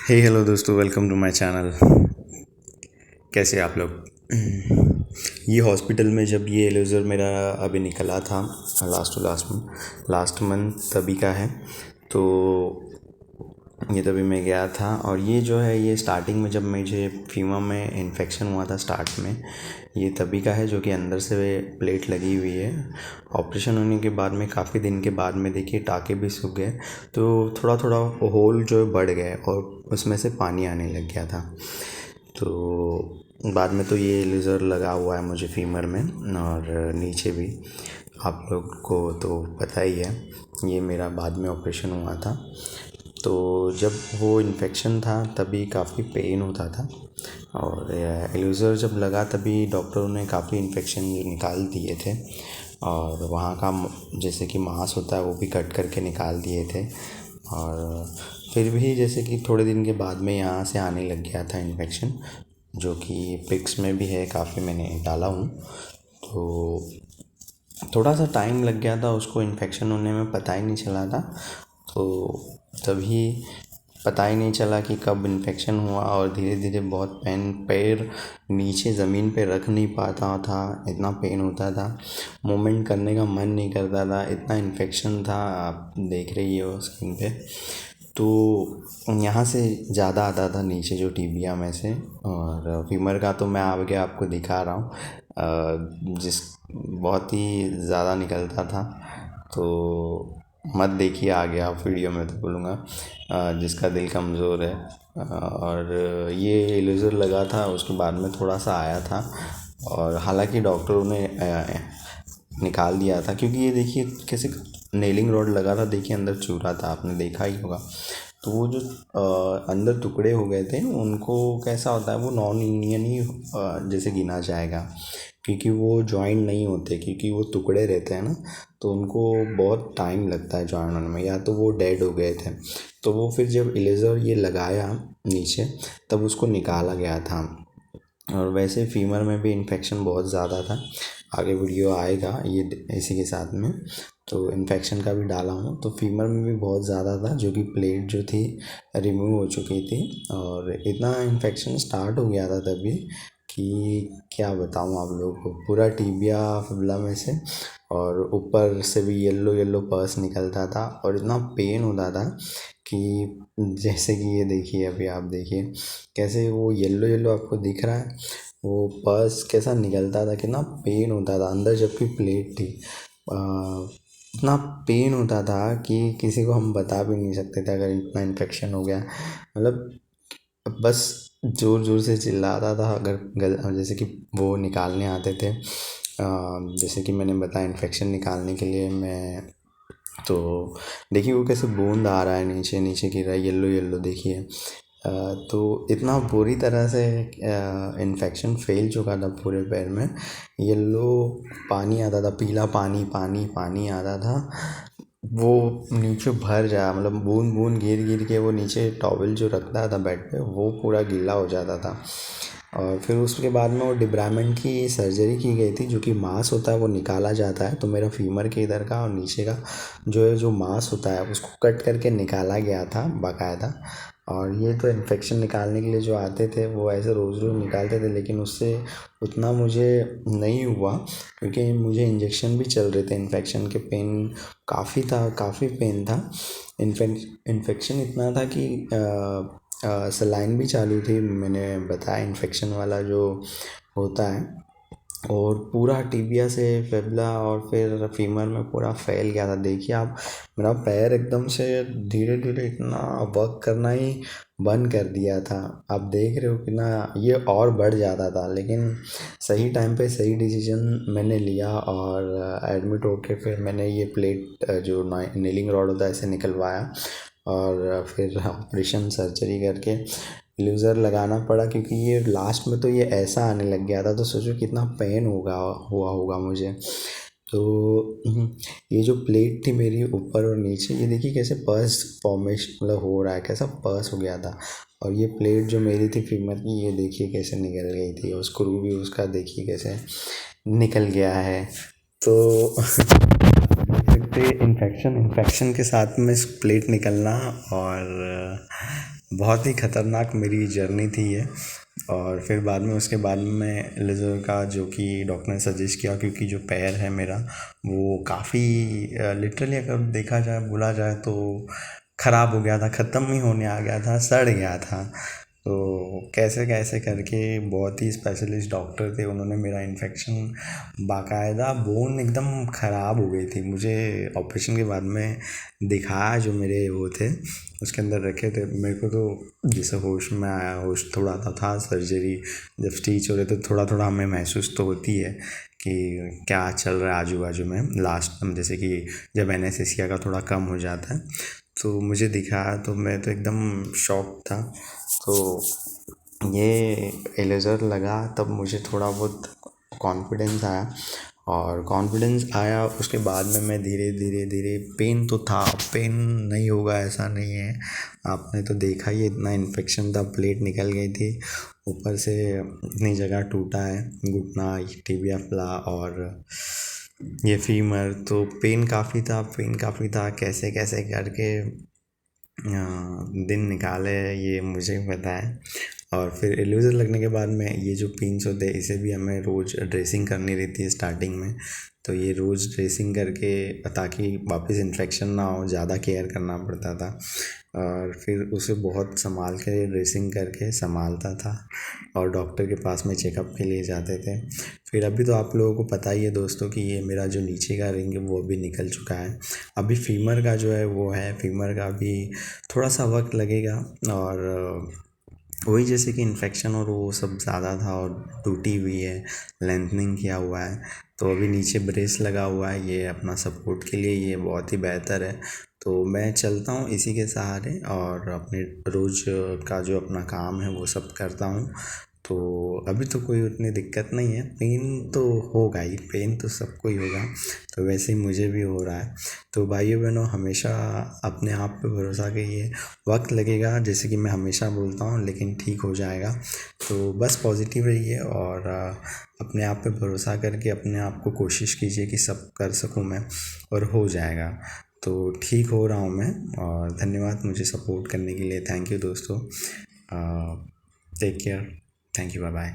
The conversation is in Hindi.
हे हेलो दोस्तों, वेलकम टू माय चैनल। कैसे आप लोग? ये हॉस्पिटल में जब ये लेज़र मेरा अभी निकला था लास्ट मंथ तभी का है। तो ये तभी मैं गया था और ये जो है ये स्टार्टिंग में जब मुझे फीवर में इन्फेक्शन हुआ था स्टार्ट में, ये तभी का है जो कि अंदर से प्लेट लगी हुई है। ऑपरेशन होने के बाद में काफ़ी दिन के बाद में देखिए टाँके भी सूख गए, तो थोड़ा थोड़ा होल जो है बढ़ गए और उसमें से पानी आने लग गया था। तो बाद में तो ये लेज़र लगा हुआ है मुझे फीमर में और नीचे भी। आप लोग को तो पता ही है, ये मेरा बाद में ऑपरेशन हुआ था। तो जब वो इन्फेक्शन था तभी काफ़ी पेन होता था और लेज़र जब लगा तभी डॉक्टरों ने काफ़ी इन्फेक्शन निकाल दिए थे और वहाँ का जैसे कि मांस होता है वो भी कट करके निकाल दिए थे। और फिर भी जैसे कि थोड़े दिन के बाद में यहाँ से आने लग गया था इन्फेक्शन, जो कि पिक्स में भी है, काफ़ी मैंने डाला हूँ। तो थोड़ा सा टाइम लग गया था उसको इन्फेक्शन होने में, पता ही नहीं चला था। तो तभी पता ही नहीं चला कि कब इन्फेक्शन हुआ और धीरे धीरे बहुत पैर नीचे ज़मीन पे रख नहीं पाता था, इतना पेन होता था, मूवमेंट करने का मन नहीं करता था, इतना इन्फेक्शन था। आप देख रही हो स्क्रीन पे। तो यहाँ से ज़्यादा आता था नीचे जो टिबिया में से, और फीमर का तो मैं आगे आपको दिखा रहा हूँ, जिस बहुत ही ज़्यादा निकलता था। तो मत देखिए आगे आप वीडियो में, तो बोलूँगा जिसका दिल कमज़ोर है। और ये लेज़र लगा था उसके बाद में थोड़ा सा आया था और हालांकि डॉक्टरों ने निकाल दिया था, क्योंकि ये देखिए कैसे नेलिंग रॉड लगा था, देखिए अंदर चूरा था, आपने देखा ही होगा। तो वो जो अंदर टुकड़े हो गए थे उनको कैसा होता है, वो नॉन यूनियन ही जैसे गिना जाएगा, क्योंकि वो जॉइंट नहीं होते, क्योंकि वो टुकड़े रहते हैं ना, तो उनको बहुत टाइम लगता है जॉइंट होने में, या तो वो डेड हो गए थे। तो वो फिर जब इलेज़र ये लगाया नीचे तब उसको निकाला गया था। और वैसे फीमर में भी इन्फेक्शन बहुत ज़्यादा था, आगे वीडियो आएगा ये इसी के साथ में। तो इन्फेक्शन का भी डाला हूँ, तो फीमर में भी बहुत ज़्यादा था, जो कि प्लेट जो थी रिमूव हो चुकी थी और इतना इन्फेक्शन स्टार्ट हो गया था तभी कि क्या बताऊँ आप लोगों को, पूरा टिबिया फिबुला में से और ऊपर से भी येलो येलो पस निकलता था और इतना पेन होता था कि जैसे कि ये देखिए, अभी आप देखिए कैसे वो येलो येलो आपको दिख रहा है, वो पस कैसा निकलता था, कितना पेन होता था अंदर, जबकि प्लेट थी। इतना पेन होता था कि किसी को हम बता भी नहीं सकते थे अगर इतना इन्फेक्शन हो गया। मतलब बस ज़ोर ज़ोर से चिल्लाता था अगर जैसे कि वो निकालने आते थे। जैसे कि मैंने बताया इन्फेक्शन निकालने के लिए मैं, तो देखिए वो कैसे बूंद आ रहा है, नीचे नीचे गिर रहा है, येलो येलो देखिए। तो इतना बुरी तरह से इन्फेक्शन फैल चुका था पूरे पैर में, येलो पानी आता था, पीला पानी पानी पानी आता था, वो नीचे भर जाए, मतलब बूंद बूंद गिर गिर के वो नीचे टॉवल जो रखता था बेड पे वो पूरा गीला हो जाता था। और फिर उसके बाद में वो डिब्रामेंट की सर्जरी की गई थी, जो कि मांस होता है वो निकाला जाता है। तो मेरा फीमर के इधर का और नीचे का जो है, जो मांस होता है उसको कट करके निकाला गया था बाकायदा। और ये तो इन्फेक्शन निकालने के लिए जो आते थे वो ऐसे रोज़ रोज़ निकालते थे, लेकिन उससे उतना मुझे नहीं हुआ, क्योंकि मुझे इंजेक्शन भी चल रहे थे इन्फेक्शन के, पेन काफ़ी था, काफ़ी पेन था। इन्फेक्शन इतना था कि सलाइन भी चालू थी, मैंने बताया इन्फेक्शन वाला जो होता है, और पूरा टिबिया से फिबुला और फिर फीमर में पूरा फैल गया था। देखिए आप, मेरा पैर एकदम से धीरे धीरे इतना वर्क करना ही बंद कर दिया था। आप देख रहे हो कि ना, ये और बढ़ जाता था, लेकिन सही टाइम पे सही डिसीजन मैंने लिया और एडमिट होके फिर मैंने ये प्लेट जो नेलिंग रॉड होता है ऐसे निकलवाया और फिर ऑपरेशन सर्जरी करके लेज़र लगाना पड़ा, क्योंकि ये लास्ट में तो ये ऐसा आने लग गया था, तो सोचो कितना पेन हुआ होगा मुझे। तो ये जो प्लेट थी मेरी ऊपर और नीचे, ये देखिए कैसे पस फॉर्मेशन मतलब हो रहा है, कैसा पस हो गया था। और ये प्लेट जो मेरी थी फीमर की, ये देखिए कैसे निकल गई थी, और स्क्रू भी उसका देखिए कैसे निकल गया है। तो देख सकते इन्फेक्शन के साथ में प्लेट निकलना और बहुत ही ख़तरनाक मेरी जर्नी थी ये। और फिर बाद में उसके बाद में मैं लेज़र का जो कि डॉक्टर ने सजेस्ट किया, क्योंकि जो पैर है मेरा वो काफ़ी लिटरली अगर देखा जाए बोला जाए तो ख़राब हो गया था, ख़त्म ही होने आ गया था, सड़ गया था। तो कैसे कैसे करके बहुत ही स्पेशलिस्ट डॉक्टर थे, उन्होंने मेरा इन्फेक्शन बाकायदा बोन एकदम ख़राब हो गई थी, मुझे ऑपरेशन के बाद में दिखाया जो मेरे वो थे उसके अंदर रखे थे। मेरे को तो जैसे होश में आया, होश थोड़ा था सर्जरी जब स्टिच हो रहे तो थोड़ा थोड़ा हमें महसूस तो होती है कि क्या चल रहा है आजू बाजू में। लास्ट में जैसे कि जब एनेस्थीसिया का थोड़ा कम हो जाता है तो मुझे दिखाया तो मैं तो एकदम शॉक था। तो ये इरेज़र लगा तब मुझे थोड़ा बहुत कॉन्फिडेंस आया, और कॉन्फिडेंस आया उसके बाद में मैं धीरे धीरे धीरे, पेन तो था, पेन नहीं होगा ऐसा नहीं है, आपने तो देखा ही इतना इन्फेक्शन था, प्लेट निकल गई थी, ऊपर से इतनी जगह टूटा है, घुटना, टिबिया फ्ला और ये फीमर, तो पेन काफ़ी था, कैसे कैसे करके दिन निकाले ये मुझे पता है। और फिर इल्यूज़र लगने के बाद में ये जो पिंस होते हैं इसे भी हमें रोज़ ड्रेसिंग करनी रहती है स्टार्टिंग में, तो ये रोज़ ड्रेसिंग करके ताकि वापस इन्फेक्शन ना हो, ज़्यादा केयर करना पड़ता था। और फिर उसे बहुत संभाल के ड्रेसिंग करके संभालता था, और डॉक्टर के पास में चेकअप के लिए जाते थे। फिर अभी तो आप लोगों को पता ही है दोस्तों कि ये मेरा जो नीचे का रिंग है वो अभी निकल चुका है। अभी फीमर का जो है वो है, फीमर का भी थोड़ा सा वक्त लगेगा। और वही जैसे कि इन्फेक्शन और वो सब ज़्यादा था और टूटी हुई है, लेंथनिंग किया हुआ है, तो अभी नीचे ब्रेस लगा हुआ है, ये अपना सपोर्ट के लिए ये बहुत ही बेहतर है। तो मैं चलता हूँ इसी के सहारे और अपने रोज़ का जो अपना काम है वो सब करता हूँ। तो अभी तो कोई उतनी दिक्कत नहीं है, पेन तो होगा ही, पेन तो सबको ही होगा, तो वैसे ही मुझे भी हो रहा है। तो भाइयों बहनों, हमेशा अपने आप पे भरोसा करिए, वक्त लगेगा जैसे कि मैं हमेशा बोलता हूँ, लेकिन ठीक हो जाएगा। तो बस पॉजिटिव रहिए और अपने आप पे भरोसा करके अपने आप को कोशिश कीजिए कि सब कर सकूँ मैं, और हो जाएगा। तो ठीक हो रहा हूँ मैं, और धन्यवाद मुझे सपोर्ट करने के लिए। थैंक यू दोस्तों, take care, thank you, bye bye.